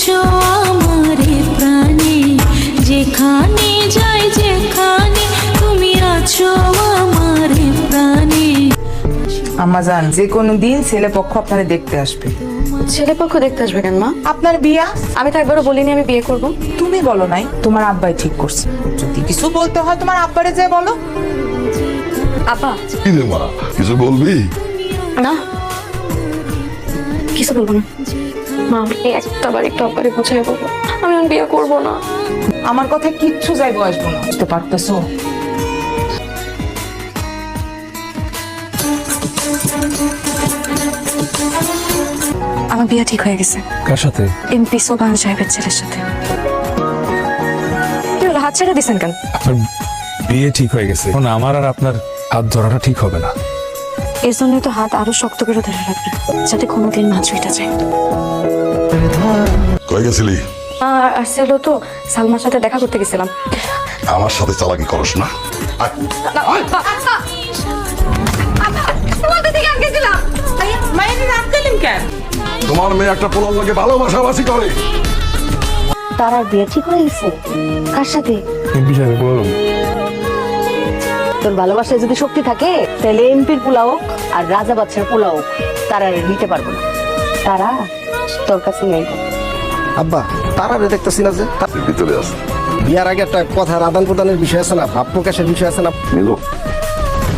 আছো আমারে প্রাণে, যেখানে যাই যেখানে তুমি আছো আমারে প্রাণে। আম্মা জান, যে কোনো দিন ছেলে পক্ষ আপনারে দেখতে আসবে। ছেলে পক্ষ দেখতে আসবে কেন মা? আপনার বিয়া আমি তো একবারও বলিনি আমি বিয়ে করব। তুমি বলো নাই, তোমার আব্বাই ঠিক করছে। যদি কিছু বলতে হয় তোমার আব্বারে যে বলো। আপা কি রে মা, কিছু বলবি? না কিছু বলবো না মা, আমি একটা বার একটু আব্বারে বোঝাই বলবো আমি আর বিয়ে করব না। আমার কথা কিচ্ছু যাইবো আসবো না, বুঝতে পারতেছো? আমার বিয়ে ঠিক হয়ে গেছে। কার সাথে? এমপি সোবান সাহেবের ছেলের সাথে। কি হলো, হাত ছেড়ে দিছেন কেন? আপনার বিয়ে ঠিক হয়ে গেছে, এখন আমার আর আপনার হাত ধরাটা ঠিক হবে না। এর জন্যই তো হাত আরো শক্ত করে ধরে রাখবেন, যাতে কোনোদিন না ছুঁইটা যায়। কই গেছিলি? আর আসছিল তো, সালমার সাথে দেখা করতে গেছিলাম। আমার সাথে চালাকি করস না। আয়, আয়। তোমার মেয়ে একটা পোলার লাগে ভালোবাসাবাসি করে। তার আর বিয়ে ঠিক হয়ে গেছে? কার সাথে? এমপি সাহেব বলুন। তোর ভালোবাসায় যদি শক্তি থাকে তাহলে এমপির পোলাও আর রাজা বাচ্চার পোলাও তারা নিতে পারবো না। তারা তোর কাছে নেই। আব্বা তারা দেখতেছি না যে ভিতরে আছে। বিয়ার আগে একটা কথার আদান প্রদানের বিষয় আছে না, ভাব প্রকাশের বিষয় আছে না। নিলো।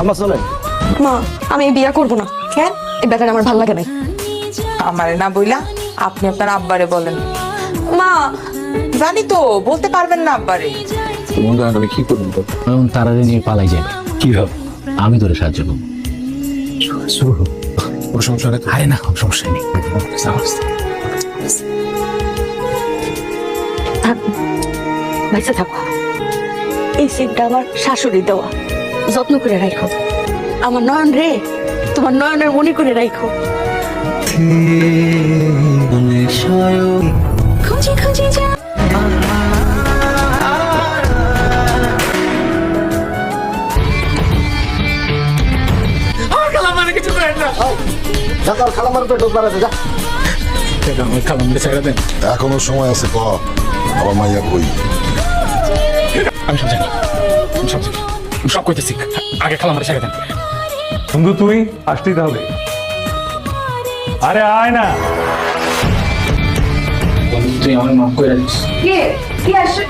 আমার চলেন। মা আমি এই বিয়ে করবো না। কেন? এই ব্যাপারে আমার ভালো লাগে নাই। আমারে না বইলা আপনি আপনার আব্বারে বলেন। মা জানি তো, বলতে পারবেন না আব্বারে। আমি কি করবো? এখন তারারে নিয়ে পালাই যাবে, কিভাবে? আমি তোরে সাহায্য করবো। কোনো সমস্যা নেই? আরে না, কোনো সমস্যা নেই। থাক বাইসে থাকো। এই সিটটা আমার শাশুড়ি দেওয়া, যত্ন করে রাখো। আমার নয়ন রে, তোমার নয়নের মনে করে রাখো। খুঁজে খুঁজে যা ঢাকার খালামার পেট ঢোকার আছে, যা। এখনো সময় আছে, ক আমার মাইয়া কই? আমি সব জানি, আমি সব জানি, আমি সব কইতেছি। আগে খালা আমার ছেড়ে দেন। বন্ধু তুই আসতেই তাহলে। আরে আয় না, তুই আমার মাফ করে দিস। কে কি আসে?